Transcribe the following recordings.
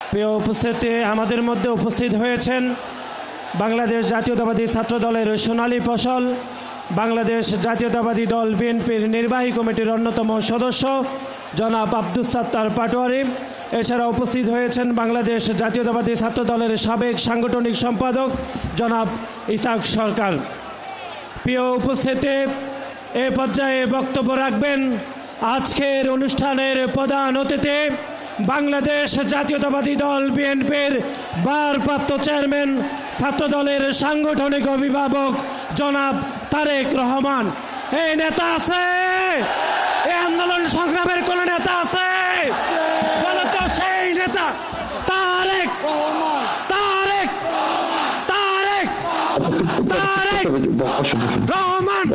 প্রিয় উপস্থিতি, আমাদের মধ্যে উপস্থিত হয়েছেন বাংলাদেশ জাতীয়তাবাদী ছাত্র দলের সোনালী ফসল, বাংলাদেশ জাতীয়তাবাদী দল বিএনপির নির্বাহী কমিটির অন্যতম সদস্য জনাব আব্দুস সাত্তার পাটোয়ারি। এছাড়া উপস্থিত হয়েছেন বাংলাদেশ জাতীয়তাবাদী ছাত্র দলের সাবেক সাংগঠনিক সম্পাদক জনাব ইসাক সরকার। প্রিয় উপস্থিতি, এ পর্যায়ে বক্তব্য রাখবেন আজকের অনুষ্ঠানের প্রধান অতিথি বাংলাদেশ জাতীয়তাবাদী দল বিএনপির ভারপ্রাপ্ত চেয়ারম্যান, ছাত্র দলের সাংগঠনিক অভিভাবক জনাব তারেক রহমান। এই নেতা আছে? এই আন্দোলন সংগ্রামের কোন নেতা আছে? বলতো সেই নেতা তারেক রহমান। তারেক তারেক তারেক রহমান।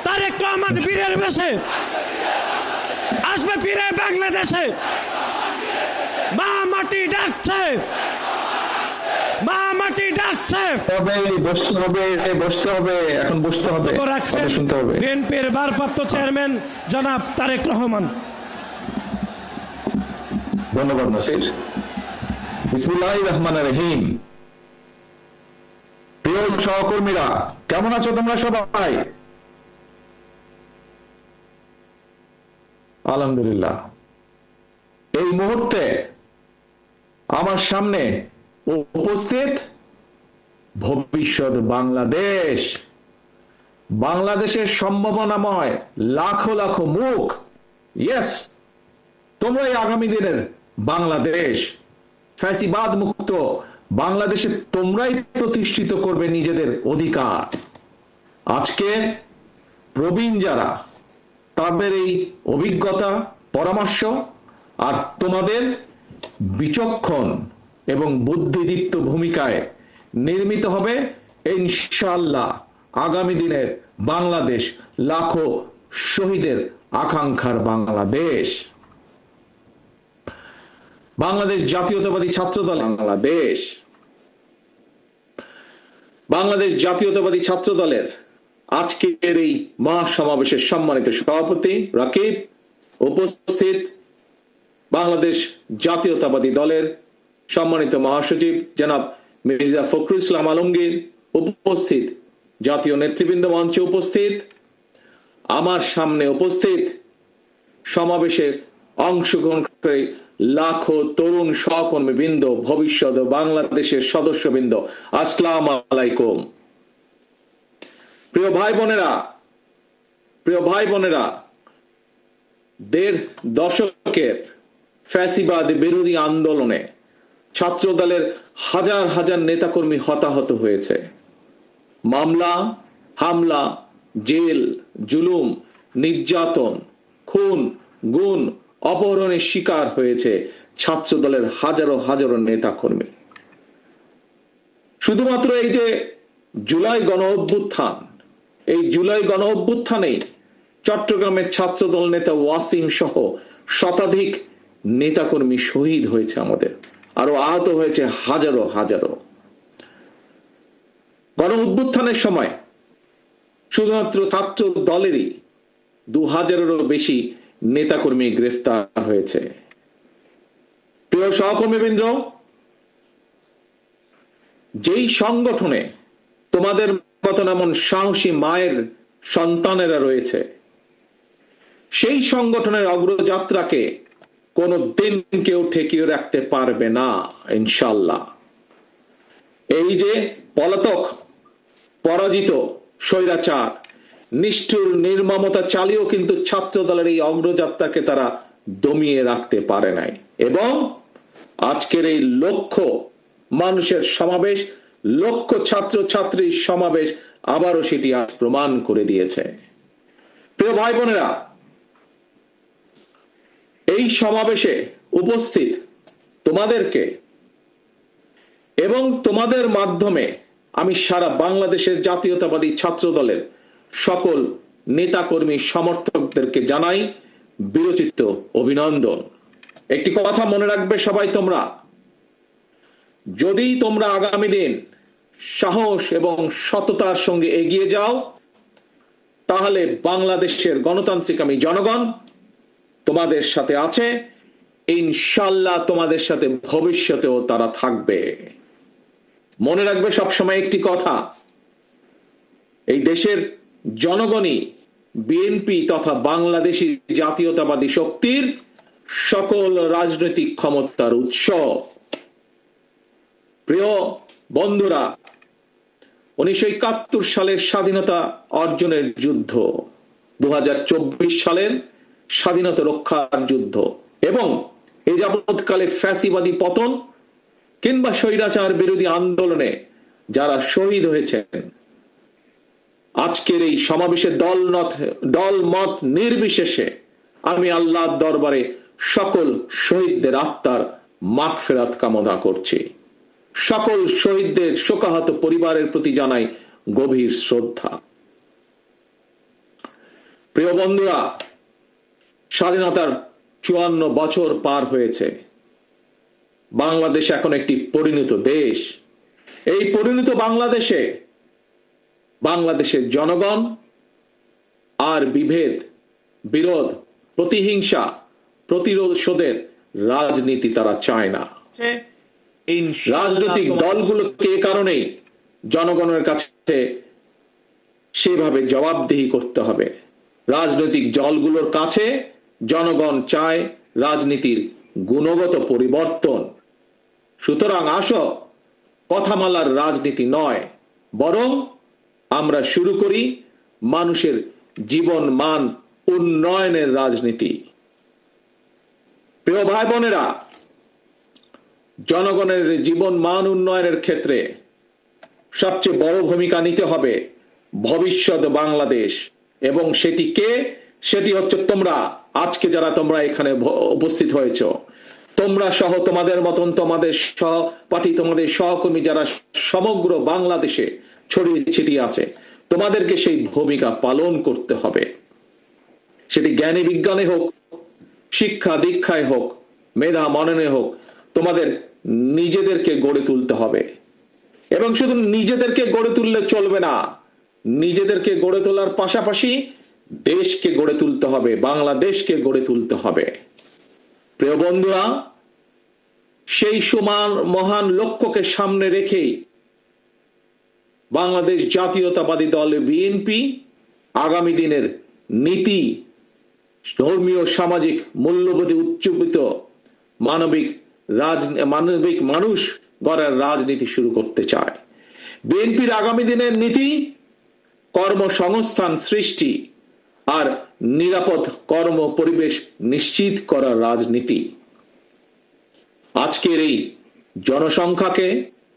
তারেক রহমান বীরের বেশে আসবে ফিরে বাংলাদেশে। মা মাটি ডাকছে, মা মাটি ডাকছে। বসতে হবে, এখন বসতে হবে, শুনতে হবে। বিএনপির ভারপ্রাপ্ত চেয়ারম্যান জনাব তারেক রহমান। ধন্যবাদ নাসির। বিসমিল্লাহির রহমানির রহিম। প্রিয় সহকর্মীরা, কেমন আছো তোমরা সবাই? আলহামদুলিল্লাহ। এই মুহূর্তে আমার সামনে উপস্থিত ভবিষ্যৎ বাংলাদেশ, বাংলাদেশের সম্ভাবনাময় লাখো লাখো মুখ। ইয়েস, তোমরাই আগামী দিনের বাংলাদেশ, ফ্যাসিবাদ মুক্ত বাংলাদেশে তোমরাই প্রতিষ্ঠিত করবে নিজেদের অধিকার। আজকে প্রবীণ যারা, তাদের এই অভিজ্ঞতা, পরামর্শ আর তোমাদের বিচক্ষণ এবং বুদ্ধিদীপ্ত ভূমিকায় নির্মিত হবে ইনশাআল্লাহ আগামী দিনের বাংলাদেশ, লাখো শহীদের আকাঙ্ক্ষার বাংলাদেশ। বাংলাদেশ জাতীয়তাবাদী ছাত্রদল বাংলাদেশ, বাংলাদেশ জাতীয়তাবাদী ছাত্রদলের আজকের এই মহাসমাবেশের সম্মানিত সভাপতি রাকিব, উপস্থিত বাংলাদেশ জাতীয়তাবাদী দলের সম্মানিত মহাসচিব জনাব মির্জা ফখরুল ইসলাম আলমগীর, উপস্থিত জাতীয় নেতৃবৃন্দ, মঞ্চে উপস্থিত, আমার সামনে উপস্থিত সমাবেশে অংশগ্রহণকারী লাখো তরুণ সহকর্মী বৃন্দ, ভবিষ্যৎ বাংলাদেশের সদস্যবৃন্দ, আসসালামু আলাইকুম। প্রিয় ভাই বোনেরা, ১.৫ দশকের ফ্যাসিবাদ বিরোধী আন্দোলনে ছাত্র দলের হাজার হাজার নেতাকর্মী হতাহত হয়েছে। মামলা, হামলা, জেল, জুলুম, নির্যাতন, খুন, গুম, অপহরণের শিকার হয়েছে ছাত্র দলের হাজারো হাজারো নেতাকর্মী। শুধুমাত্র এই যে জুলাই গণ অভ্যুত্থান, এই জুলাই গণ অভ্যুত্থানে চট্টগ্রামের ছাত্রদল নেতা ওয়াসিম সহ শতাধিক নেতাকর্মী শহীদ হয়েছে আমাদের, আরো আহত হয়েছে হাজারো হাজারো। গণ অভ্যুত্থানের সময় শুধুমাত্র ছাত্র দলেরই ২০০০-এরও বেশি নেতাকর্মী গ্রেফতার হয়েছে। প্রিয় সহকর্মীবৃন্দ, যেই সংগঠনে তোমাদের মতন এমন সাহসী মায়ের সন্তানেরা রয়েছে, সেই সংগঠনের অগ্রযাত্রাকে কোনো দিন কেউ ঠেকিয়ে রাখতে পারবে না ইনশাল্লাহ। এই যে পলাতক, পরাজিত স্বৈরাচার, নিষ্ঠুর নির্মমতা চালিয়েও কিন্তু ছাত্র দলের এই অগ্রযাত্রাকে তারা দমিয়ে রাখতে পারে নাই, এবং আজকের এই লক্ষ মানুষের সমাবেশ, লক্ষ ছাত্র ছাত্রীর সমাবেশ আবারও সেটি প্রমাণ করে দিয়েছে। প্রিয় ভাই বোনেরা, এই সমাবেশে উপস্থিত তোমাদেরকে এবং তোমাদের মাধ্যমে আমি সারা বাংলাদেশের জাতীয়তাবাদী ছাত্র দলের সকল নেতাকর্মী সমর্থকদেরকে জানাই বিরচিত অভিনন্দন। একটি কথা মনে রাখবে সবাই তোমরা, যদি তোমরা আগামী দিন সাহস এবং সততার সঙ্গে এগিয়ে যাও, তাহলে বাংলাদেশের গণতান্ত্রিক আমি জনগণ তোমাদের সাথে আছে। ইনশাল্লাহ তোমাদের সাথে ভবিষ্যতেও তারা থাকবে। মনে রাখবে সবসময় একটি কথা, এই দেশের জনগণই বিএনপি তথা বাংলাদেশী জাতীয়তাবাদী শক্তির সকল রাজনৈতিক ক্ষমতার উৎস। প্রিয় বন্ধুরা, 1971 সালের স্বাধীনতা অর্জনের যুদ্ধ, 2024 সালের স্বাধীনতা রক্ষার যুদ্ধ এবং এই যাবৎকালে ফ্যাসিবাদী পতন কিংবা স্বৈরাচার বিরোধী আন্দোলনে যারা শহীদ হয়েছেন, আজকের এই সমাবেশে দলমত নির্বিশেষে আমি আল্লাহর দরবারে সকল শহীদদের আত্মার মাগফিরাত কামনা করছি। সকল শহীদদের শোকাহত পরিবারের প্রতি জানাই গভীর শ্রদ্ধা। প্রিয় বন্ধুরা, স্বাধীনতার 54 বছর পার হয়েছে। বাংলাদেশ এখন একটি পরিণত দেশ। এই পরিণত বাংলাদেশের জনগণ আর বিভেদ, বিরোধ, প্রতিহিংসা, প্রতিশোধের রাজনীতি তারা চায় না। রাজনৈতিক দলগুলোকে এ কারণেই জনগণের কাছে সেভাবে জবাবদিহি করতে হবে। রাজনৈতিক দলগুলোর কাছে জনগণ চায় রাজনীতির গুণগত পরিবর্তন। সুতরাং আসো, কথামালার রাজনীতি নয়, বরং আমরা শুরু করি মানুষের জীবন মান উন্নয়নের রাজনীতি। প্রিয় ভাই বোনেরা, জনগণের জীবন মান উন্নয়নের ক্ষেত্রে সবচেয়ে বড় ভূমিকা নিতে হবে ভবিষ্যৎ বাংলাদেশ। এবং সেটি হচ্ছে তোমরা, আজকে যারা তোমরা এখানে উপস্থিত হয়েছ, তোমরা সহ তোমাদের মতন তোমাদের সহপাঠী, তোমাদের সহকর্মী যারা সমগ্র বাংলাদেশে ছড়িয়ে ছিটিয়ে আছে, তোমাদেরকে সেই ভূমিকা পালন করতে হবে। সেটি জ্ঞানী বিজ্ঞানে হোক, শিক্ষা দীক্ষায় হোক, মেধা মননে হোক, তোমাদের নিজেদেরকে গড়ে তুলতে হবে। এবং শুধু নিজেদেরকে গড়ে তুললে চলবে না, নিজেদেরকে গড়ে তোলার পাশাপাশি দেশকে গড়ে তুলতে হবে, বাংলাদেশকে গড়ে তুলতে হবে। প্রিয় বন্ধুরা, সেই সমান মহান লক্ষ্যকে সামনে রেখেই বাংলাদেশ জাতীয়তাবাদী দল বিএনপি আগামী দিনের নীতি, ধর্মীয় সামাজিক মূল্যবোধে উজ্জীবিত মানবিক মানুষ গড়ার রাজনীতি শুরু করতে চায়। বিএনপির আগামী দিনের নীতি কর্মসংস্থান সৃষ্টি আর নিরাপদ কর্ম পরিবেশ নিশ্চিত করার রাজনীতি। আজকের এই জনসংখ্যাকে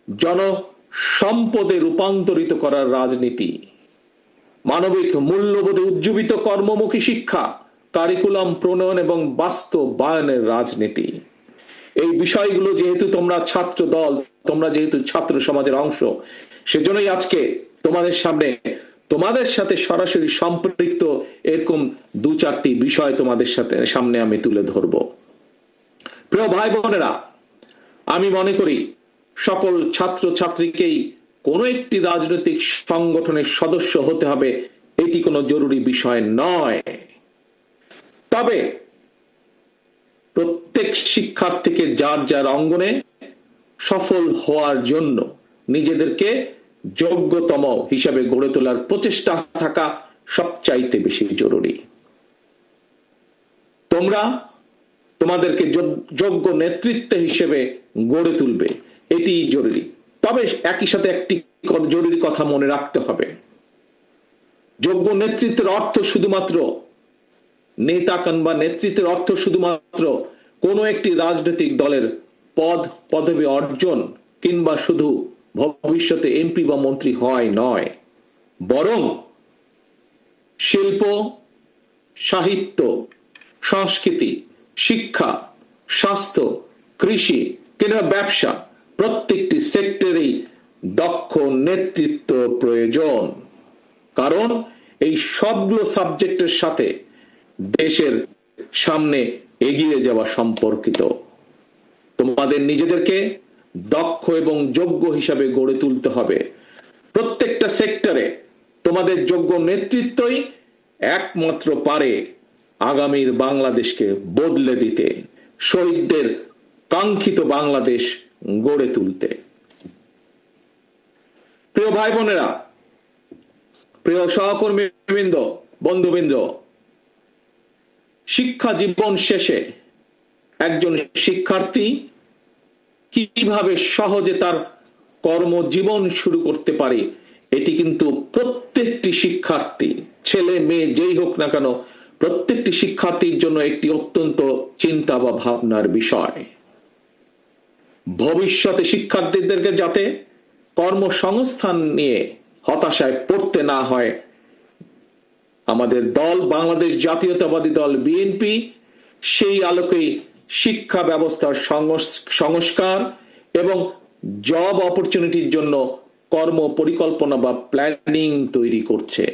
জনসম্পদে রূপান্তরিত করার রাজনীতি, মানবিক মূল্যবোধে উজ্জীবিত কর্মমুখী শিক্ষা, কারিকুলাম প্রণয়ন এবং বাস্তবায়নের রাজনীতি। এই বিষয়গুলো যেহেতু তোমরা ছাত্র দল, তোমরা যেহেতু ছাত্র সমাজের অংশ, সেজন্যই আজকে তোমাদের সাথে সরাসরি সম্পৃক্ত এরকম 2-4টি বিষয় তোমাদের সামনে আমি তুলে ধরব। প্রিয় ভাই বোনেরা, আমি মনে করি সকল ছাত্র ছাত্রীকেই কোনো একটি রাজনৈতিক সংগঠনের সদস্য হতে হবে, এটি কোনো জরুরি বিষয় নয়। তবে প্রত্যেক শিক্ষার্থীকে যার যার অঙ্গনে সফল হওয়ার জন্য নিজেদেরকে যোগ্যতম হিসাবে গড়ে তোলার প্রচেষ্টা থাকা সবচাইতে বেশি জরুরি। তোমরা তোমাদেরকে যোগ্য নেতৃত্ব হিসেবে গড়ে তুলবে, এটি জরুরি। তবে একই সাথে একটি জরুরি কথা মনে রাখতে হবে, যোগ্য নেতৃত্বের অর্থ শুধুমাত্র নেতা কিংবা নেতৃত্বের অর্থ শুধুমাত্র কোন একটি রাজনৈতিক দলের পদবি অর্জন কিংবা শুধু ভবিষ্যতে এমপি বা মন্ত্রী হয় নয়, বরং শিল্প, সাহিত্য, সংস্কৃতি, শিক্ষা, স্বাস্থ্য, কৃষি কিংবা ব্যবসা, প্রত্যেকটি সেক্টরেই দক্ষ নেতৃত্ব প্রয়োজন। কারণ এই সবগুলো সাবজেক্টের সাথে দেশের সামনে এগিয়ে যাওয়া সম্পর্কিত। তোমাদের নিজেদেরকে দক্ষ এবং যোগ্য হিসাবে গড়ে তুলতে হবে। প্রত্যেকটা সেক্টরে তোমাদের যোগ্য নেতৃত্বই একমাত্র পারে আগামীর বাংলাদেশকে বদলে দিতে। শহীদদের কাঙ্ক্ষিত বাংলাদেশ গড়ে তুলতে। প্রিয় ভাই বোনেরা, প্রিয় সহকর্মীবৃন্দ, বন্ধুবৃন্দ, শিক্ষা জীবন শেষে একজন শিক্ষার্থী কিভাবে সহজে তার কর্মজীবন শুরু করতে পারে, এটি কিন্তু প্রত্যেকটি শিক্ষার্থী, ছেলে মেয়ে যেই হোক না কেন, প্রত্যেকটি শিক্ষার্থীর জন্য একটি অত্যন্ত চিন্তা বা ভাবনার বিষয়। ভবিষ্যতে শিক্ষার্থীদেরকে যাতে কর্মসংস্থান নিয়ে হতাশায় পড়তে না হয়, আমাদের দল বাংলাদেশ জাতীয়তাবাদী দল বিএনপি সেই আলোকেই শিক্ষা ব্যবস্থার সংস্কার এবং জব অপরচুনিটির জন্য কর্ম পরিকল্পনা বা প্ল্যানিং তৈরি করছে।